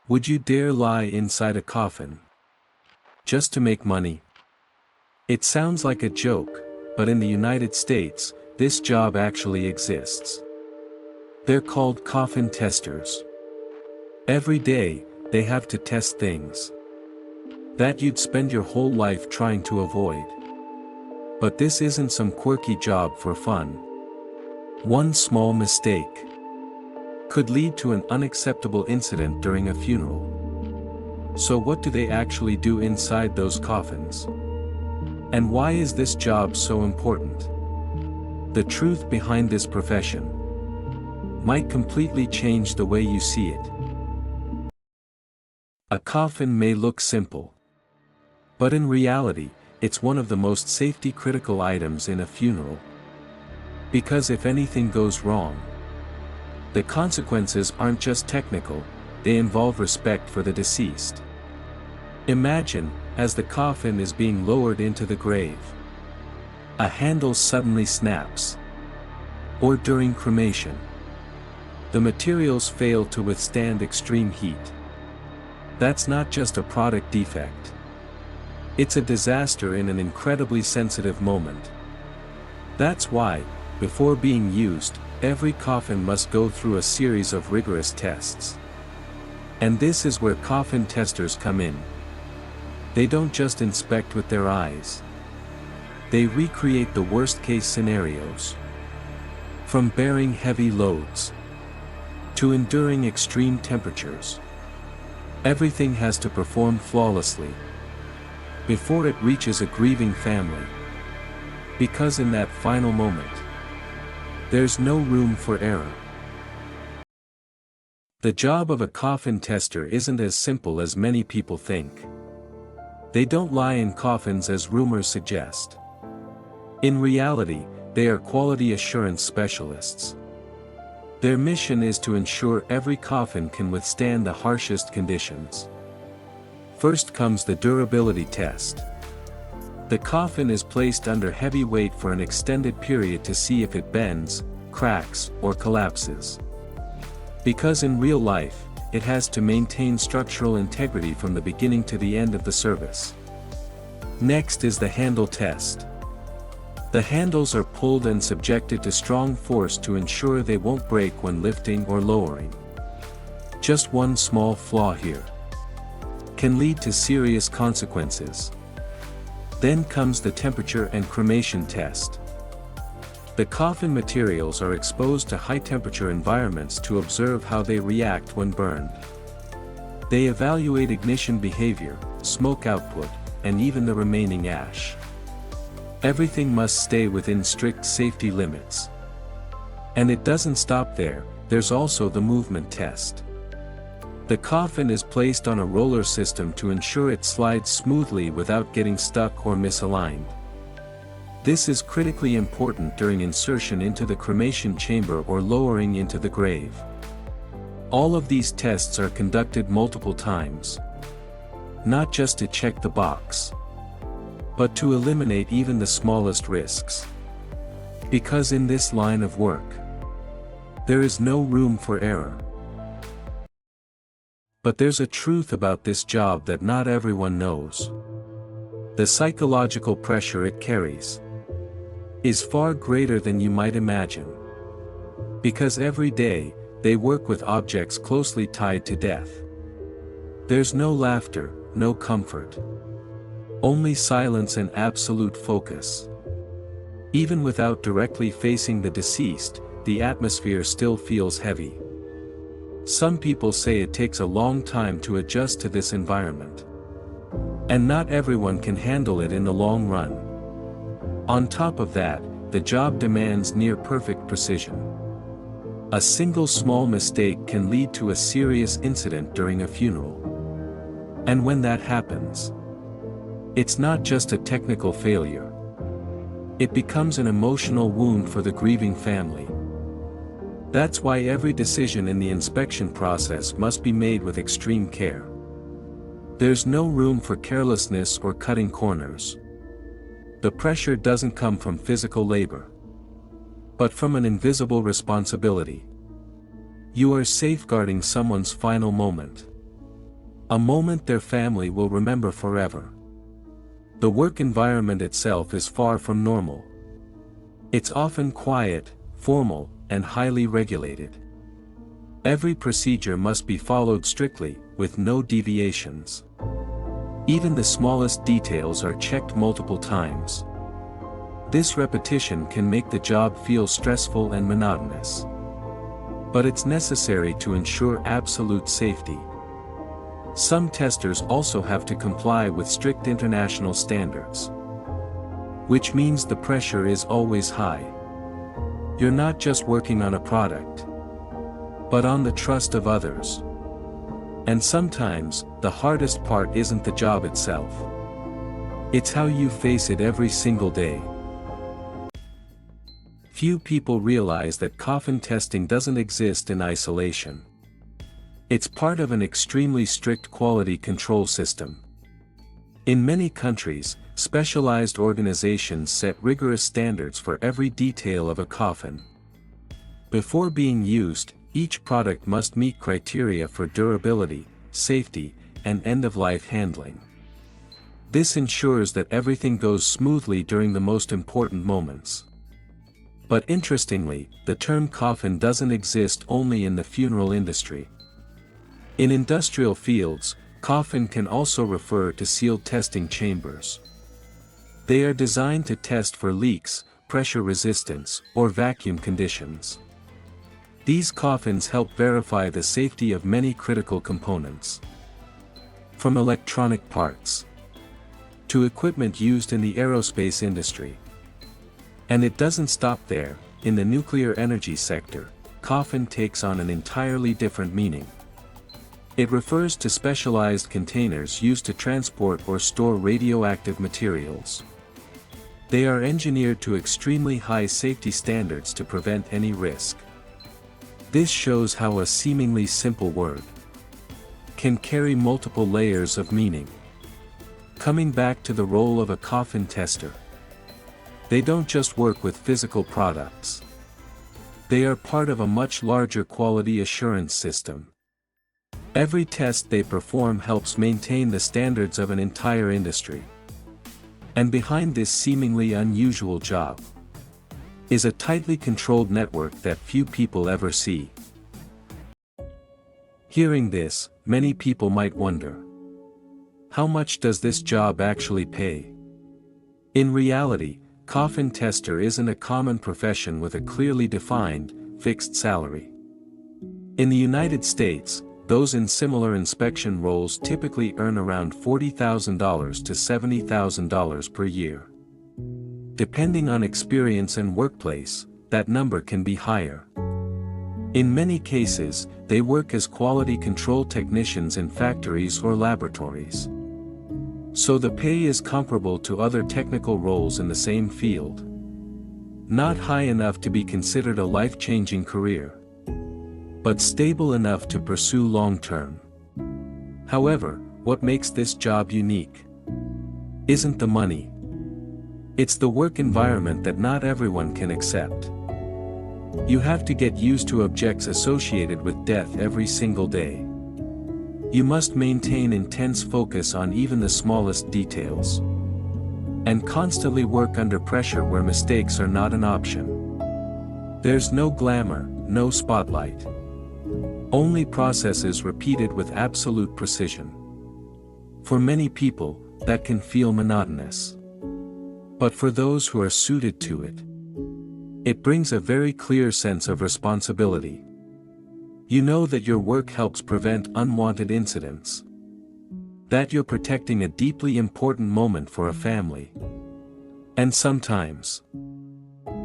Would you dare lie inside a coffin? Just to make money? It sounds like a joke, but in the United States, this job actually exists. They're called coffin testers. Every day, they have to test things that you'd spend your whole life trying to avoid. But this isn't some quirky job for fun. One small mistake could lead to an unacceptable incident during a funeral. So what do they actually do inside those coffins? And why is this job so important? The truth behind this profession might completely change the way you see it. A coffin may look simple, but in reality, it's one of the most safety-critical items in a funeral. Because if anything goes wrong, the consequences aren't just technical, they involve respect for the deceased. Imagine, as the coffin is being lowered into the grave, a handle suddenly snaps. Or during cremation, the materials fail to withstand extreme heat. That's not just a product defect. It's a disaster in an incredibly sensitive moment. That's why, before being used, every coffin must go through a series of rigorous tests. And this is where coffin testers come in. They don't just inspect with their eyes. They recreate the worst-case scenarios. From bearing heavy loads to enduring extreme temperatures, everything has to perform flawlessly before it reaches a grieving family. Because in that final moment, there's no room for error. The job of a coffin tester isn't as simple as many people think. They don't lie in coffins as rumors suggest. In reality, they are quality assurance specialists. Their mission is to ensure every coffin can withstand the harshest conditions. First comes the durability test. The coffin is placed under heavy weight for an extended period to see if it bends, cracks, or collapses. Because in real life, it has to maintain structural integrity from the beginning to the end of the service. Next is the handle test. The handles are pulled and subjected to strong force to ensure they won't break when lifting or lowering. Just one small flaw here can lead to serious consequences. Then comes the temperature and cremation test. The coffin materials are exposed to high-temperature environments to observe how they react when burned. They evaluate ignition behavior, smoke output, and even the remaining ash. Everything must stay within strict safety limits. And it doesn't stop there, there's also the movement test. The coffin is placed on a roller system to ensure it slides smoothly without getting stuck or misaligned. This is critically important during insertion into the cremation chamber or lowering into the grave. All of these tests are conducted multiple times. Not just to check the box, but to eliminate even the smallest risks. Because in this line of work, there is no room for error. But there's a truth about this job that not everyone knows. The psychological pressure it carries is far greater than you might imagine. Because every day, they work with objects closely tied to death. There's no laughter, no comfort. Only silence and absolute focus. Even without directly facing the deceased, the atmosphere still feels heavy. Some people say it takes a long time to adjust to this environment. And not everyone can handle it in the long run. On top of that, the job demands near-perfect precision. A single small mistake can lead to a serious incident during a funeral. And when that happens, it's not just a technical failure. It becomes an emotional wound for the grieving family. That's why every decision in the inspection process must be made with extreme care. There's no room for carelessness or cutting corners. The pressure doesn't come from physical labor, but from an invisible responsibility. You are safeguarding someone's final moment. A moment their family will remember forever. The work environment itself is far from normal. It's often quiet, formal, and highly regulated. Every procedure must be followed strictly, with no deviations. Even the smallest details are checked multiple times. This repetition can make the job feel stressful and monotonous. But it's necessary to ensure absolute safety. Some testers also have to comply with strict international standards, which means the pressure is always high. You're not just working on a product, but on the trust of others. And sometimes, the hardest part isn't the job itself. It's how you face it every single day. Few people realize that coffin testing doesn't exist in isolation. It's part of an extremely strict quality control system. In many countries, specialized organizations set rigorous standards for every detail of a coffin. Before being used, each product must meet criteria for durability, safety, and end-of-life handling. This ensures that everything goes smoothly during the most important moments. But interestingly, the term coffin doesn't exist only in the funeral industry. In industrial fields, coffin can also refer to sealed testing chambers. They are designed to test for leaks, pressure resistance, or vacuum conditions. These coffins help verify the safety of many critical components, from electronic parts to equipment used in the aerospace industry. And it doesn't stop there. In the nuclear energy sector, coffin takes on an entirely different meaning. It refers to specialized containers used to transport or store radioactive materials. They are engineered to extremely high safety standards to prevent any risk. This shows how a seemingly simple word can carry multiple layers of meaning. Coming back to the role of a coffin tester. They don't just work with physical products. They are part of a much larger quality assurance system. Every test they perform helps maintain the standards of an entire industry. And behind this seemingly unusual job is a tightly controlled network that few people ever see. Hearing this, many people might wonder, how much does this job actually pay? In reality, coffin tester isn't a common profession with a clearly defined, fixed salary. In the United States, those in similar inspection roles typically earn around $40,000 to $70,000 per year. Depending on experience and workplace, that number can be higher. In many cases, they work as quality control technicians in factories or laboratories. So the pay is comparable to other technical roles in the same field. Not high enough to be considered a life-changing career, but stable enough to pursue long-term. However, what makes this job unique isn't the money. It's the work environment that not everyone can accept. You have to get used to objects associated with death every single day. You must maintain intense focus on even the smallest details, and constantly work under pressure where mistakes are not an option. There's no glamour, no spotlight. Only processes repeated with absolute precision. For many people, that can feel monotonous. But for those who are suited to it, it brings a very clear sense of responsibility. You know that your work helps prevent unwanted incidents, that you're protecting a deeply important moment for a family. And sometimes,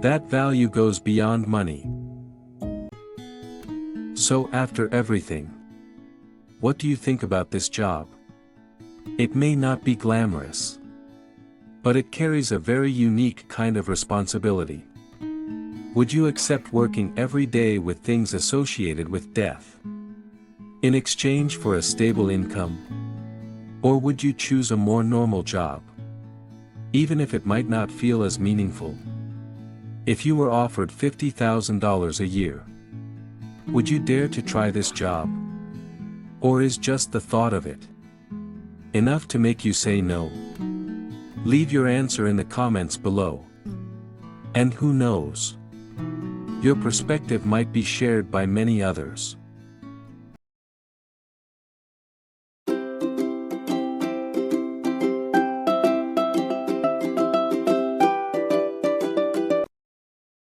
that value goes beyond money. So after everything, what do you think about this job? It may not be glamorous, but it carries a very unique kind of responsibility. Would you accept working every day with things associated with death, in exchange for a stable income? Or would you choose a more normal job, even if it might not feel as meaningful? If you were offered $50,000 a year, would you dare to try this job? Or is just the thought of it enough to make you say no? Leave your answer in the comments below. And who knows? Your perspective might be shared by many others.